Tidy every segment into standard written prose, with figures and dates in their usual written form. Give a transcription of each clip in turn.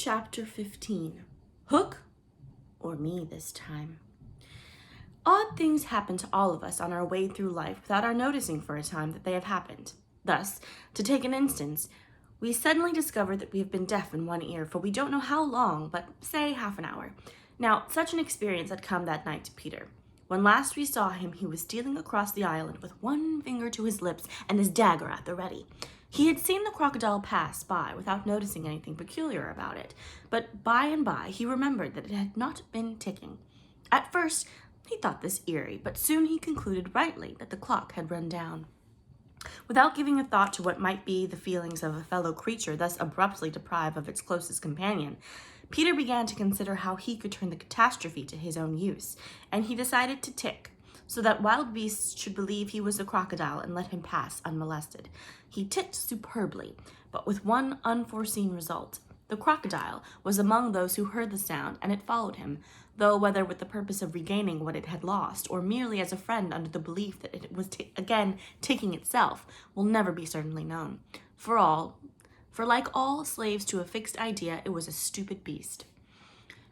Chapter 15. Hook or me this time? Odd things happen to all of us on our way through life without our noticing for a time that they have happened. Thus, to take an instance, we suddenly discover that we have been deaf in one ear for we don't know how long, but say half an hour. Now, such an experience had come that night to Peter. When last we saw him, he was stealing across the island with one finger to his lips and his dagger at the ready. He had seen the crocodile pass by without noticing anything peculiar about it, but by and by he remembered that it had not been ticking. At first, he thought this eerie, but soon he concluded rightly that the clock had run down. Without giving a thought to what might be the feelings of a fellow creature thus abruptly deprived of its closest companion, Peter began to consider how he could turn the catastrophe to his own use, and he decided to tick, so that wild beasts should believe he was the crocodile and let him pass unmolested. He ticked superbly, but with one unforeseen result. The crocodile was among those who heard the sound, and it followed him, though whether with the purpose of regaining what it had lost, or merely as a friend under the belief that it was again ticking itself, will never be certainly known. For like all slaves to a fixed idea, it was a stupid beast.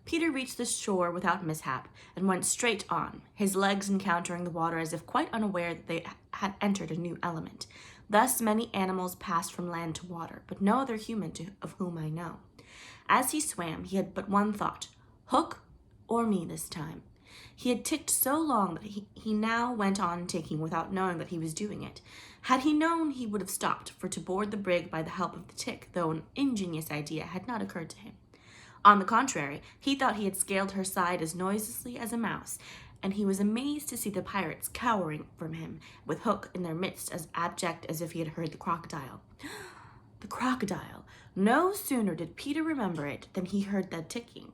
Peter reached the shore without mishap, and went straight on, his legs encountering the water as if quite unaware that they had entered a new element. Thus many animals passed from land to water, but no other human of whom I know. As he swam, he had but one thought, Hook or me this time. He had ticked so long that he now went on ticking without knowing that he was doing it. Had he known, he would have stopped, for to board the brig by the help of the tick, though an ingenious idea, had not occurred to him. On the contrary, he thought he had scaled her side as noiselessly as a mouse, and he was amazed to see the pirates cowering from him, with Hook in their midst as abject as if he had heard the crocodile. The crocodile! No sooner did Peter remember it than he heard that ticking.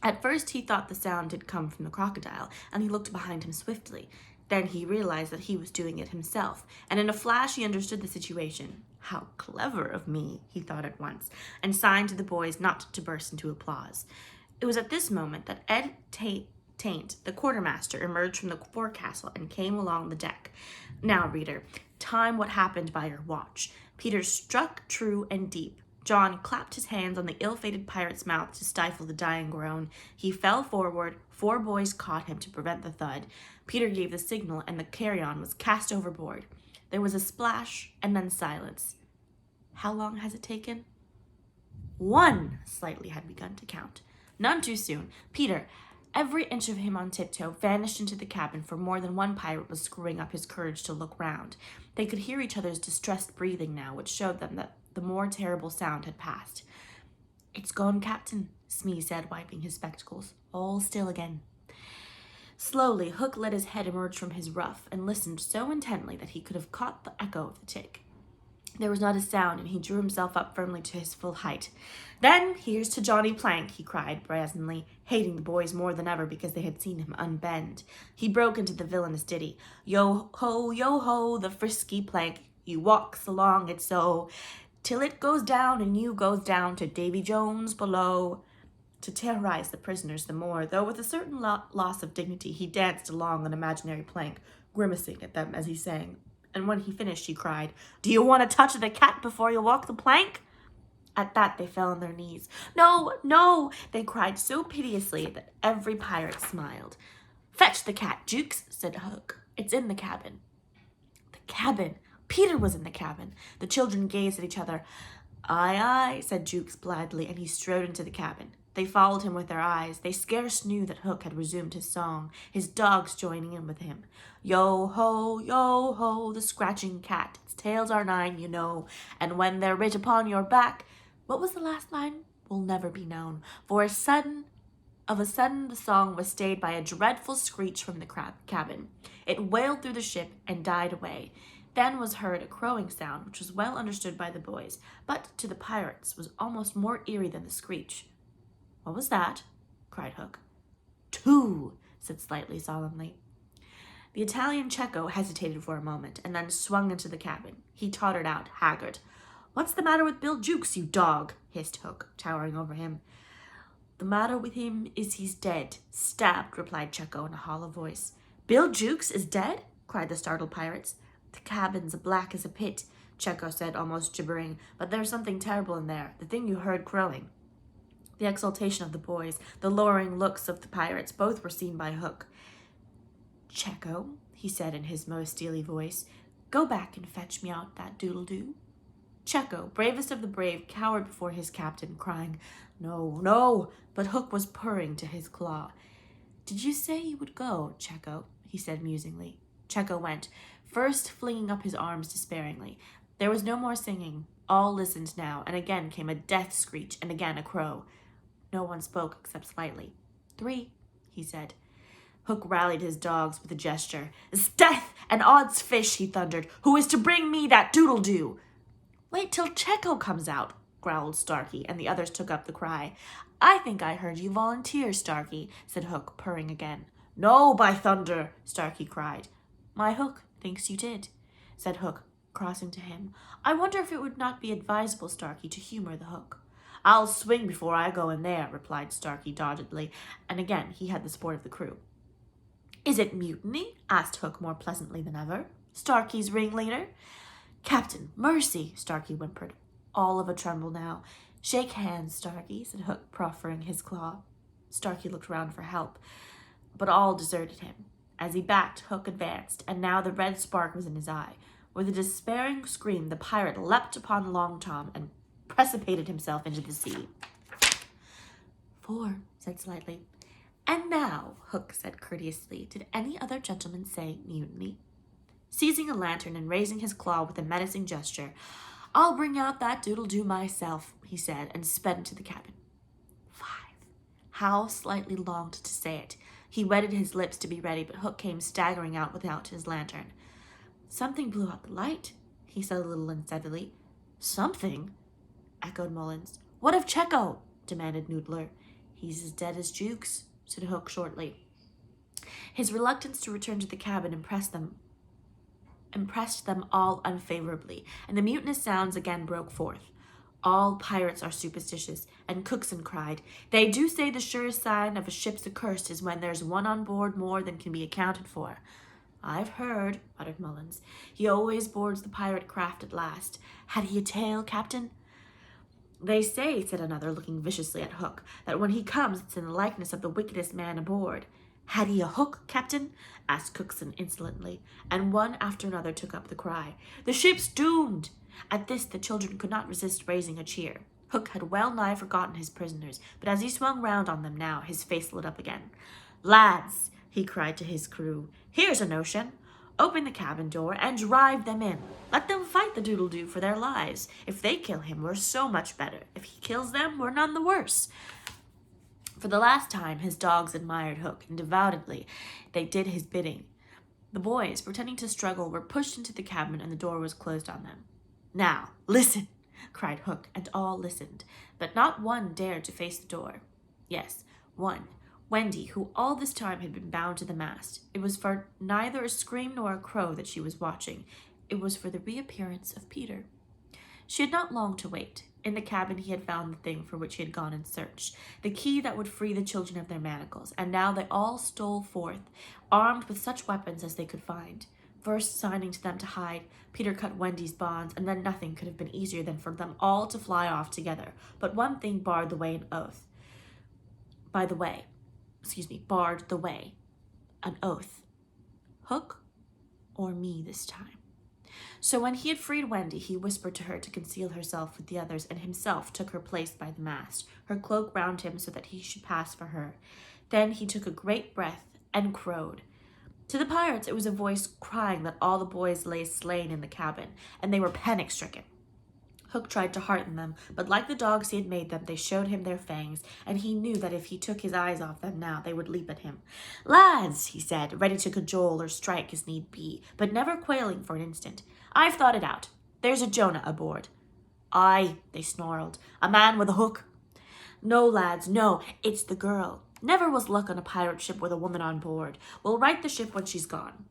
At first he thought the sound had come from the crocodile, and he looked behind him swiftly. Then he realized that he was doing it himself, and in a flash he understood the situation. How clever of me, he thought at once, and signed to the boys not to burst into applause. It was at this moment that Ed Taint, the quartermaster, emerged from the forecastle and came along the deck. Now, reader, time what happened by your watch. Peter struck true and deep. John clapped his hands on the ill-fated pirate's mouth to stifle the dying groan. He fell forward. 4 boys caught him to prevent the thud. Peter gave the signal, and the carry-on was cast overboard. There was a splash, and then silence. How long has it taken? 1 slightly had begun to count. None too soon. Peter, every inch of him on tiptoe, vanished into the cabin, for more than one pirate was screwing up his courage to look round. They could hear each other's distressed breathing now, which showed them that the more terrible sound had passed. It's gone, Captain, Smee said, wiping his spectacles. All still again. Slowly, Hook let his head emerge from his ruff and listened so intently that he could have caught the echo of the tick. There was not a sound, and he drew himself up firmly to his full height. Then here's to Johnny Plank, he cried brazenly, hating the boys more than ever because they had seen him unbend. He broke into the villainous ditty. Yo ho, the frisky Plank, you walks along it so, till it goes down and you goes down to Davy Jones below. To terrorize the prisoners the more, though with a certain loss of dignity, he danced along an imaginary plank, grimacing at them as he sang. And when he finished, he cried, Do you want to touch the cat before you walk the plank? At that, they fell on their knees. No, no, they cried so piteously that every pirate smiled. Fetch the cat, Jukes, said Hook. It's in the cabin. The cabin! Peter was in the cabin. The children gazed at each other. Aye, aye, said Jukes blithely, and he strode into the cabin. They followed him with their eyes. They scarce knew that Hook had resumed his song, his dogs joining in with him. Yo ho, the scratching cat. Its tails are 9, you know, and when they're writ upon your back, what was the last line? Will never be known. For of a sudden, the song was stayed by a dreadful screech from the cabin. It wailed through the ship and died away. Then was heard a crowing sound, which was well understood by the boys, but to the pirates was almost more eerie than the screech. What was that? Cried Hook. 2, said Slightly solemnly. The Italian Cecco hesitated for a moment, and then swung into the cabin. He tottered out, haggard. What's the matter with Bill Jukes, you dog? Hissed Hook, towering over him. The matter with him is he's dead. Stabbed, replied Cecco in a hollow voice. Bill Jukes is dead? Cried the startled pirates. The cabin's black as a pit, Cecco said, almost gibbering, but there's something terrible in there, the thing you heard crowing. The exultation of the boys, the lowering looks of the pirates, both were seen by Hook. "Checo," he said in his most steely voice, "go back and fetch me out that doodle-doo." Checo, bravest of the brave, cowered before his captain, crying, "No, no," but Hook was purring to his claw. "Did you say you would go, Checo?" he said musingly. Checo went, first flinging up his arms despairingly. There was no more singing. All listened now, and again came a death screech, and again a crow. No one spoke except slightly. "3," he said. Hook rallied his dogs with a gesture. "'Sdeath and odds fish," he thundered. "Who is to bring me that doodle-doo?" "Wait till Checo comes out," growled Starkey, and the others took up the cry. "I think I heard you volunteer, Starkey," said Hook, purring again. "No, by thunder," Starkey cried. "My Hook thinks you did," said Hook, crossing to him. "I wonder if it would not be advisable, Starkey, to humor the Hook." "I'll swing before I go in there," replied Starkey doggedly, and again he had the support of the crew. "Is it mutiny?" asked Hook more pleasantly than ever. "Starkey's ringleader?" "Captain, mercy," Starkey whimpered, all of a tremble now. "Shake hands, Starkey," said Hook, proffering his claw. Starkey looked round for help, but all deserted him. As he backed, Hook advanced, and now the red spark was in his eye. With a despairing scream, the pirate leapt upon Long Tom and precipitated himself into the sea. "4," said slightly. "And now," Hook said courteously, "did any other gentleman say mutiny?" Seizing a lantern and raising his claw with a menacing gesture, "I'll bring out that doodle-doo myself," he said, and sped into the cabin. 5. Hal slightly longed to say it. He wetted his lips to be ready, but Hook came staggering out without his lantern. "Something blew out the light," he said a little unsteadily. "Something?" echoed Mullins. "What of Checo?" demanded Noodler. "He's as dead as Jukes," said Hook shortly. His reluctance to return to the cabin impressed them all unfavorably, and the mutinous sounds again broke forth. "All pirates are superstitious," and Cookson cried, "They do say the surest sign of a ship's accursed is when there's one on board more than can be accounted for." "I've heard," muttered Mullins. "He always boards the pirate craft at last. Had he a tail, Captain?" "They say," said another, looking viciously at Hook, "that when he comes it's in the likeness of the wickedest man aboard." "Had he a hook, Captain?" asked Cookson insolently, and one after another took up the cry, "The ship's doomed!" At this the children could not resist raising a cheer. Hook had well nigh forgotten his prisoners, but as he swung round on them now, his face lit up again. "Lads," he cried to his crew, "here's a notion. Open the cabin door and drive them in. Let them fight the doodle-doo for their lives. If they kill him, we're so much better. If he kills them, we're none the worse." For the last time, his dogs admired Hook, and devoutly they did his bidding. The boys, pretending to struggle, were pushed into the cabin, and the door was closed on them. "Now, listen," cried Hook, and all listened, but not one dared to face the door. Yes, one, Wendy, who all this time had been bound to the mast. It was for neither a scream nor a crow that she was watching. It was for the reappearance of Peter. She had not long to wait. In the cabin he had found the thing for which he had gone in search, the key that would free the children of their manacles, and now they all stole forth, armed with such weapons as they could find. First signing to them to hide, Peter cut Wendy's bonds, and then nothing could have been easier than for them all to fly off together. But one thing barred the way, barred the way. An oath. Hook or me this time. So when he had freed Wendy, he whispered to her to conceal herself with the others, and himself took her place by the mast, her cloak round him so that he should pass for her. Then he took a great breath and crowed. To the pirates it was a voice crying that all the boys lay slain in the cabin, and they were panic-stricken. Hook tried to hearten them, but like the dogs he had made them, they showed him their fangs, and he knew that if he took his eyes off them now, they would leap at him. "Lads," he said, ready to cajole or strike as need be, but never quailing for an instant, "I've thought it out. There's a Jonah aboard." "Aye," they snarled, "a man with a hook." "No, lads, no, it's the girl. Never was luck on a pirate ship with a woman on board. We'll right the ship when she's gone."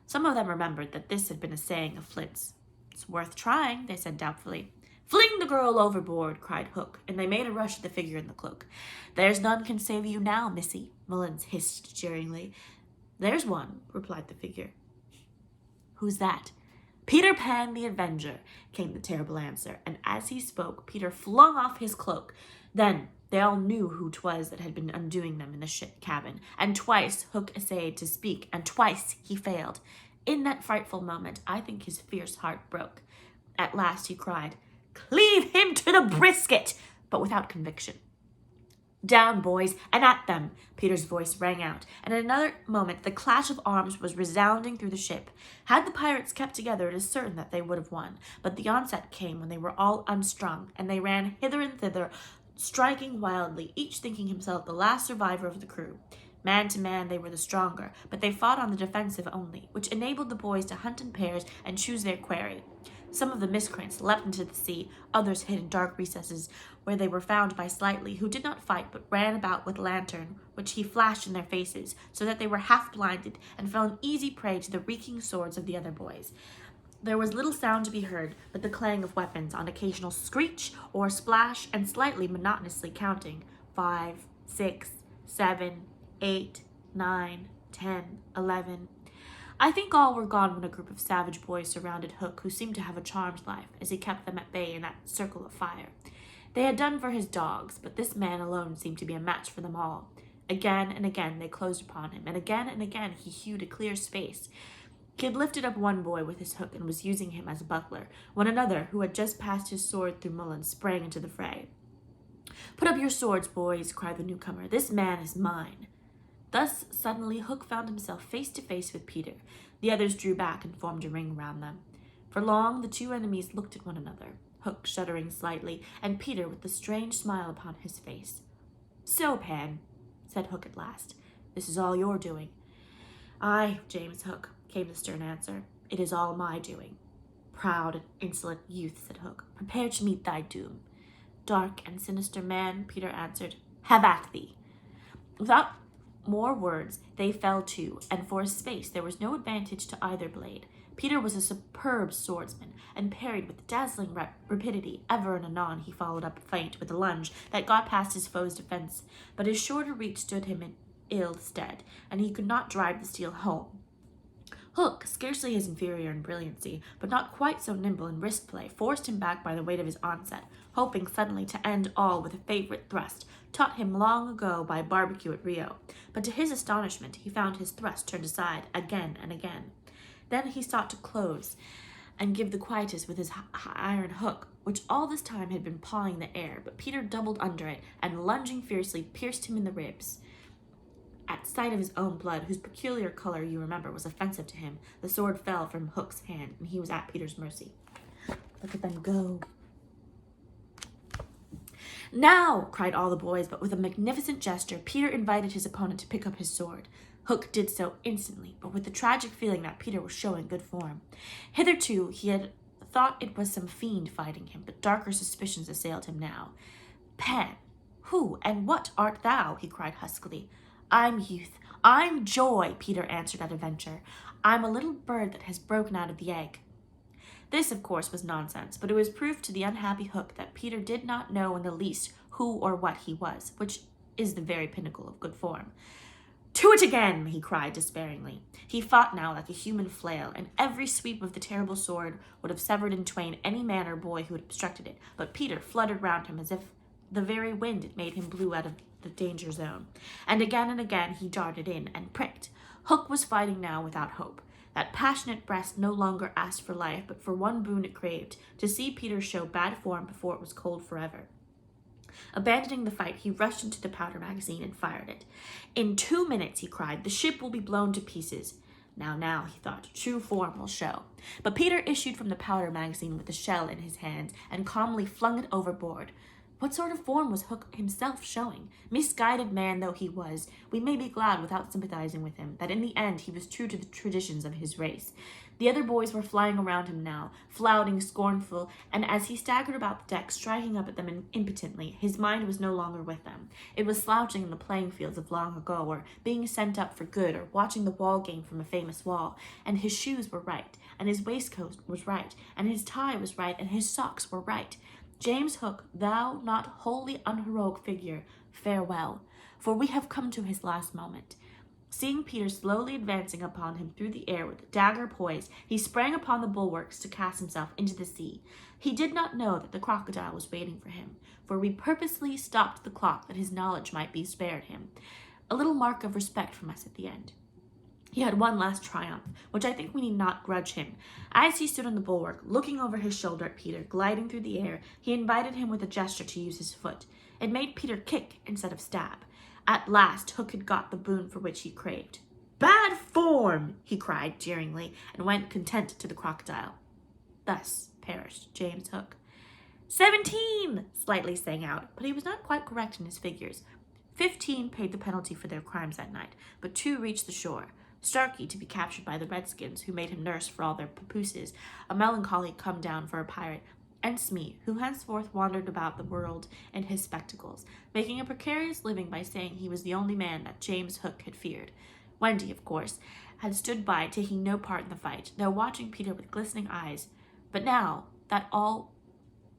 Some of them remembered that this had been a saying of Flint's. "It's worth trying," they said doubtfully. "Fling the girl overboard," cried Hook, and they made a rush at the figure in the cloak. "There's none can save you now, missy," Mullins hissed jeeringly. "There's one," replied the figure. "Who's that?" "Peter Pan the Avenger," came the terrible answer, and as he spoke, Peter flung off his cloak. Then they all knew who 'twas that had been undoing them in the cabin, and twice Hook essayed to speak, and twice he failed. In that frightful moment, I think his fierce heart broke. At last he cried, "Cleave him to the brisket!" but without conviction. "Down, boys, and at them!" Peter's voice rang out, and in another moment the clash of arms was resounding through the ship. Had the pirates kept together, it is certain that they would have won, but the onset came when they were all unstrung, and they ran hither and thither, striking wildly, each thinking himself the last survivor of the crew. Man to man they were the stronger, but they fought on the defensive only, which enabled the boys to hunt in pairs and choose their quarry. Some of the miscreants leapt into the sea, others hid in dark recesses, where they were found by Slightly, who did not fight but ran about with lantern, which he flashed in their faces, so that they were half blinded and fell an easy prey to the reeking swords of the other boys. There was little sound to be heard but the clang of weapons, on occasional screech or splash, and Slightly monotonously counting 5, 6, 7, 8, 9, 10, 11. I think all were gone when a group of savage boys surrounded Hook, who seemed to have a charmed life, as he kept them at bay in that circle of fire. They had done for his dogs, but this man alone seemed to be a match for them all. Again and again they closed upon him, and again he hewed a clear space. He had lifted up one boy with his hook and was using him as a buckler, when another, who had just passed his sword through Mullen, sprang into the fray. "Put up your swords, boys," cried the newcomer. "This man is mine." Thus, suddenly, Hook found himself face to face with Peter. The others drew back and formed a ring round them. For long, the two enemies looked at one another, Hook shuddering slightly, and Peter with the strange smile upon his face. "So, Pan," said Hook at last, "this is all your doing." "Aye, James Hook," came the stern answer, "it is all my doing." "Proud and insolent youth," said Hook, "prepare to meet thy doom." "Dark and sinister man," Peter answered, "have at thee." Without more words, they fell to, and for a space there was no advantage to either blade. Peter was a superb swordsman, and parried with dazzling rapidity. Ever and anon he followed up a feint with a lunge that got past his foe's defense, but his shorter reach stood him in ill stead, and he could not drive the steel home. Hook, scarcely his inferior in brilliancy, but not quite so nimble in wrist play, forced him back by the weight of his onset, hoping suddenly to end all with a favorite thrust, taught him long ago by barbecue at Rio. But to his astonishment, he found his thrust turned aside again and again. Then he sought to close and give the quietus with his iron hook, which all this time had been pawing the air, but Peter doubled under it, and lunging fiercely, pierced him in the ribs. At sight of his own blood, whose peculiar color, you remember, was offensive to him, the sword fell from Hook's hand, and he was at Peter's mercy. "Look at them go." "Now!" cried all the boys, but with a magnificent gesture, Peter invited his opponent to pick up his sword. Hook did so instantly, but with the tragic feeling that Peter was showing good form. Hitherto he had thought it was some fiend fighting him, but darker suspicions assailed him now. "Pan, who and what art thou?" he cried huskily. "I'm youth, I'm joy," Peter answered at a venture. "I'm a little bird that has broken out of the egg." This, of course, was nonsense, but it was proof to the unhappy Hook that Peter did not know in the least who or what he was, which is the very pinnacle of good form. "To it again!" he cried despairingly. He fought now like a human flail, and every sweep of the terrible sword would have severed in twain any man or boy who had obstructed it, but Peter fluttered round him as if the very wind it made him blew out of the danger zone, and again he darted in and pricked. Hook was fighting now without hope. That passionate breast no longer asked for life, but for one boon it craved, to see Peter show bad form before it was cold forever. Abandoning the fight, he rushed into the powder magazine and fired it. "In 2 minutes," he cried, "the ship will be blown to pieces." Now, he thought, true form will show. But Peter issued from the powder magazine with the shell in his hands and calmly flung it overboard. What sort of form was Hook himself showing? Misguided man though he was, we may be glad, without sympathizing with him, that in the end he was true to the traditions of his race. The other boys were flying around him now, flouting, scornful, and as he staggered about the deck, striking up at them impotently, his mind was no longer with them. It was slouching in the playing fields of long ago, or being sent up for good, or watching the wall game from a famous wall. And his shoes were right, and his waistcoat was right, and his tie was right, and his socks were right. James Hook, thou not wholly unheroic figure, farewell, for we have come to his last moment. Seeing Peter slowly advancing upon him through the air with a dagger poised, he sprang upon the bulwarks to cast himself into the sea. He did not know that the crocodile was waiting for him, for we purposely stopped the clock that his knowledge might be spared him. A little mark of respect from us at the end. He had one last triumph, which I think we need not grudge him. As he stood on the bulwark, looking over his shoulder at Peter, gliding through the air, he invited him with a gesture to use his foot. It made Peter kick instead of stab. At last, Hook had got the boon for which he craved. "Bad form!" he cried jeeringly, and went content to the crocodile. Thus perished James Hook. 17! Slightly sang out, but he was not quite correct in his figures. 15 paid the penalty for their crimes that night, but 2 reached the shore. Starkey to be captured by the Redskins, who made him nurse for all their papooses, a melancholy come down for a pirate, and Smee, who henceforth wandered about the world in his spectacles, making a precarious living by saying he was the only man that James Hook had feared. Wendy, of course, had stood by, taking no part in the fight, though watching Peter with glistening eyes. But now that all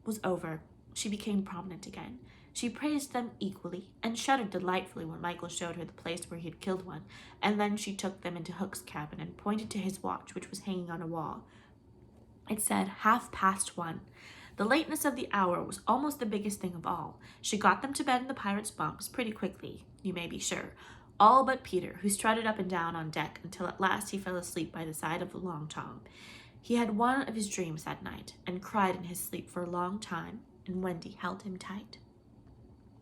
was over, she became prominent again. She praised them equally, and shuddered delightfully when Michael showed her the place where he had killed one, and then she took them into Hook's cabin and pointed to his watch, which was hanging on a wall. It said 1:30. The lateness of the hour was almost the biggest thing of all. She got them to bed in the pirates' bunks pretty quickly, you may be sure, all but Peter, who strutted up and down on deck until at last he fell asleep by the side of the Long Tom. He had one of his dreams that night, and cried in his sleep for a long time, and Wendy held him tight.